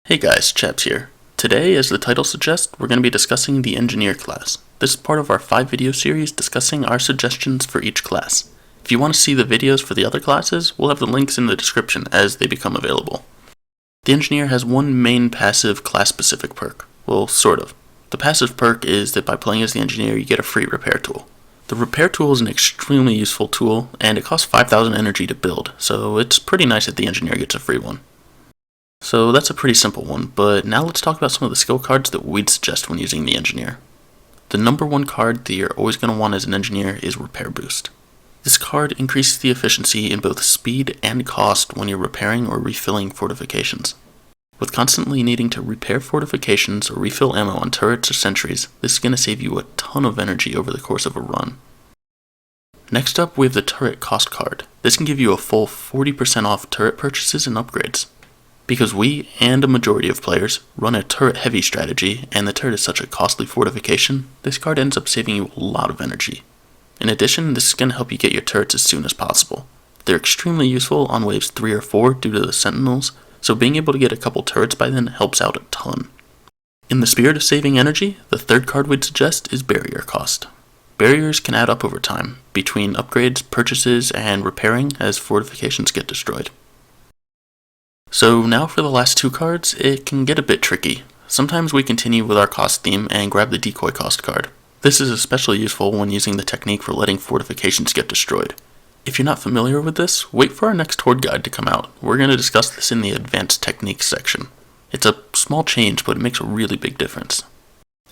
Hey guys, Chaps here. Today, as the title suggests, we're going to be discussing the Engineer class. This is part of our 5-video series discussing our suggestions for each class. If you want to see the videos for the other classes, we'll have the links in the description as they become available. The Engineer has one main passive class-specific perk. Well, sort of. The passive perk is that by playing as the Engineer, you get a free repair tool. The repair tool is an extremely useful tool, and it costs 5,000 energy to build, so it's pretty nice that the Engineer gets a free one. So that's a pretty simple one, but now let's talk about some of the skill cards that we'd suggest when using the Engineer. The number one card that you're always going to want as an Engineer is Repair Boost. This card increases the efficiency in both speed and cost when you're repairing or refilling fortifications. With constantly needing to repair fortifications or refill ammo on turrets or sentries, this is going to save you a ton of energy over the course of a run. Next up, we have the Turret Cost card. This can give you a full 40% off turret purchases and upgrades. Because we, and a majority of players, run a turret-heavy strategy, and the turret is such a costly fortification, this card ends up saving you a lot of energy. In addition, this is going to help you get your turrets as soon as possible. They're extremely useful on waves 3 or 4 due to the sentinels, so being able to get a couple turrets by then helps out a ton. In the spirit of saving energy, the third card we'd suggest is Barrier Cost. Barriers can add up over time, between upgrades, purchases, and repairing as fortifications get destroyed. So now for the last two cards, it can get a bit tricky. Sometimes we continue with our cost theme and grab the Decoy Cost card. This is especially useful when using the technique for letting fortifications get destroyed. If you're not familiar with this, wait for our next Horde guide to come out. We're going to discuss this in the Advanced Techniques section. It's a small change, but it makes a really big difference.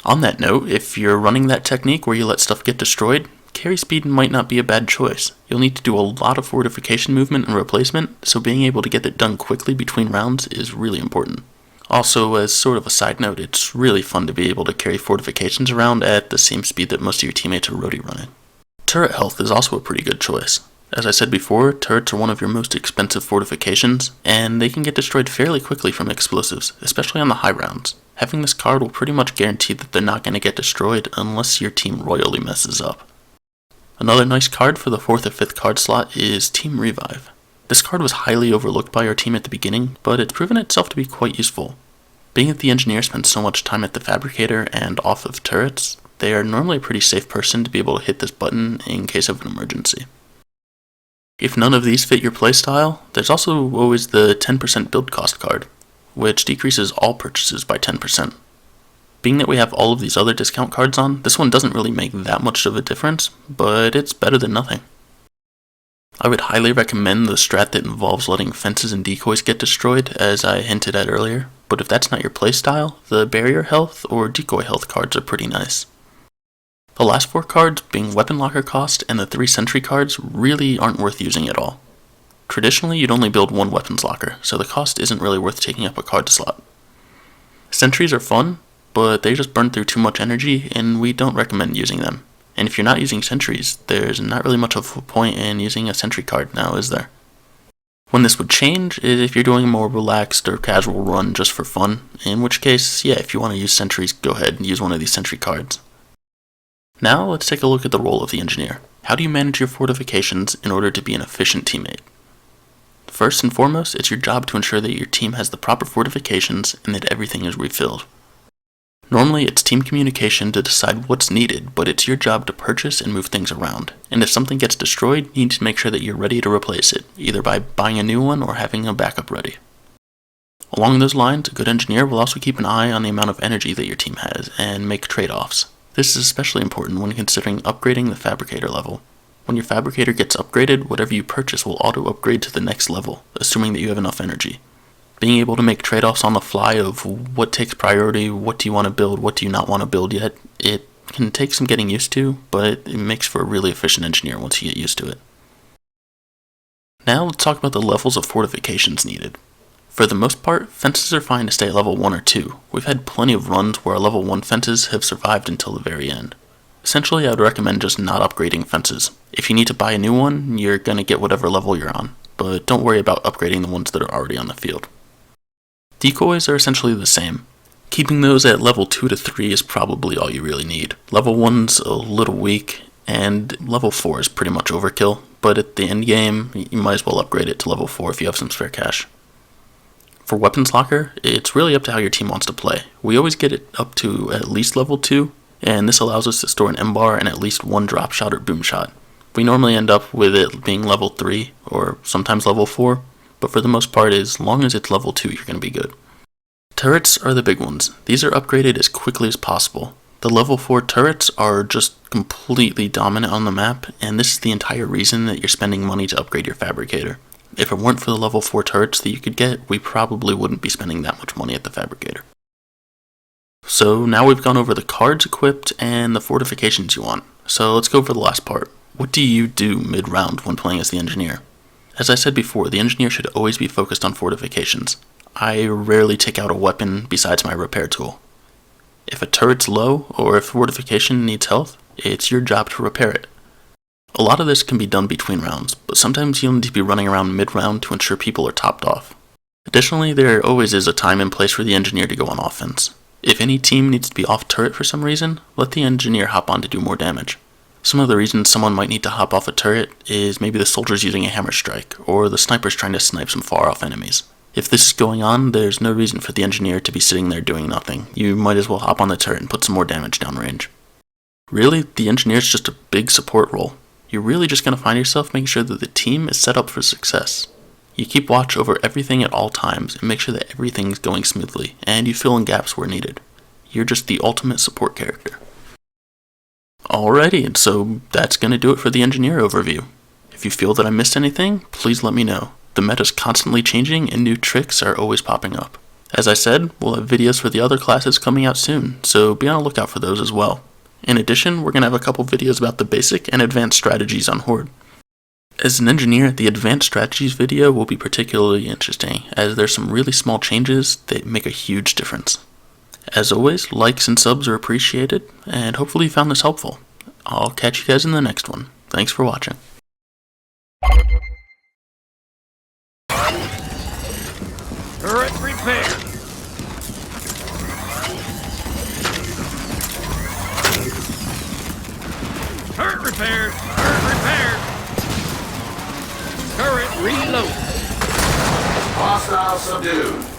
On that note, if you're running that technique where you let stuff get destroyed, carry speed might not be a bad choice. You'll need to do a lot of fortification movement and replacement, so being able to get it done quickly between rounds is really important. Also, as sort of a side note, it's really fun to be able to carry fortifications around at the same speed that most of your teammates are roadie running. Turret health is also a pretty good choice. As I said before, turrets are one of your most expensive fortifications, and they can get destroyed fairly quickly from explosives, especially on the high rounds. Having this card will pretty much guarantee that they're not going to get destroyed unless your team royally messes up. Another nice card for the 4th or 5th card slot is Team Revive. This card was highly overlooked by our team at the beginning, but it's proven itself to be quite useful. Being that the Engineer spends so much time at the Fabricator and off of turrets, they are normally a pretty safe person to be able to hit this button in case of an emergency. If none of these fit your playstyle, there's also always the 10% build cost card, which decreases all purchases by 10%. Being that we have all of these other discount cards on, this one doesn't really make that much of a difference, but it's better than nothing. I would highly recommend the strat that involves letting fences and decoys get destroyed, as I hinted at earlier, but if that's not your playstyle, the barrier health or decoy health cards are pretty nice. The last 4 cards, being Weapon Locker Cost and the 3 Sentry cards, really aren't worth using at all. Traditionally, you'd only build 1 Weapons Locker, so the cost isn't really worth taking up a card slot. Sentries are fun, but they just burn through too much energy, and we don't recommend using them. And if you're not using sentries, there's not really much of a point in using a sentry card now, is there? When this would change is if you're doing a more relaxed or casual run just for fun, in which case, yeah, if you want to use sentries, go ahead and use one of these sentry cards. Now let's take a look at the role of the Engineer. How do you manage your fortifications in order to be an efficient teammate? First and foremost, it's your job to ensure that your team has the proper fortifications and that everything is refilled. Normally, it's team communication to decide what's needed, but it's your job to purchase and move things around. And if something gets destroyed, you need to make sure that you're ready to replace it, either by buying a new one or having a backup ready. Along those lines, a good Engineer will also keep an eye on the amount of energy that your team has, and make trade-offs. This is especially important when considering upgrading the Fabricator level. When your Fabricator gets upgraded, whatever you purchase will auto-upgrade to the next level, assuming that you have enough energy. Being able to make trade-offs on the fly of what takes priority, what do you want to build, what do you not want to build yet, it can take some getting used to, but it makes for a really efficient Engineer once you get used to it. Now let's talk about the levels of fortifications needed. For the most part, fences are fine to stay at level 1 or 2. We've had plenty of runs where our level 1 fences have survived until the very end. Essentially, I would recommend just not upgrading fences. If you need to buy a new one, you're going to get whatever level you're on, but don't worry about upgrading the ones that are already on the field. Decoys are essentially the same. Keeping those at level 2 to 3 is probably all you really need. Level 1's a little weak, and level 4 is pretty much overkill, but at the end game, you might as well upgrade it to level 4 if you have some spare cash. For weapons locker, it's really up to how your team wants to play. We always get it up to at least level 2, and this allows us to store an M-bar and at least one drop shot or boom shot. We normally end up with it being level 3 or sometimes level 4, but for the most part, as long as it's level 2, you're going to be good. Turrets are the big ones. These are upgraded as quickly as possible. The level 4 turrets are just completely dominant on the map, and this is the entire reason that you're spending money to upgrade your fabricator. If it weren't for the level 4 turrets that you could get, we probably wouldn't be spending that much money at the fabricator. So now we've gone over the cards equipped and the fortifications you want. So let's go over the last part. What do you do mid-round when playing as the engineer? As I said before, the engineer should always be focused on fortifications. I rarely take out a weapon besides my repair tool. If a turret's low, or if fortification needs health, it's your job to repair it. A lot of this can be done between rounds, but sometimes you'll need to be running around mid-round to ensure people are topped off. Additionally, there always is a time and place for the engineer to go on offense. If any team needs to be off turret for some reason, let the engineer hop on to do more damage. Some of the reasons someone might need to hop off a turret is maybe the soldier's using a hammer strike, or the sniper's trying to snipe some far off enemies. If this is going on, there's no reason for the engineer to be sitting there doing nothing. You might as well hop on the turret and put some more damage downrange. Really, the engineer's just a big support role. You're really just going to find yourself making sure that the team is set up for success. You keep watch over everything at all times and make sure that everything's going smoothly, and you fill in gaps where needed. You're just the ultimate support character. Alrighty, and so that's going to do it for the engineer overview. If you feel that I missed anything, please let me know. The meta's constantly changing and new tricks are always popping up. As I said, we'll have videos for the other classes coming out soon, so be on the lookout for those as well. In addition, we're going to have a couple videos about the basic and advanced strategies on Horde. As an engineer, the advanced strategies video will be particularly interesting, as there's some really small changes that make a huge difference. As always, likes and subs are appreciated, and hopefully you found this helpful. I'll catch you guys in the next one. Thanks for watching. Turret repair. Turret repaired. Turret repaired. Turret reloaded. Hostile subdued.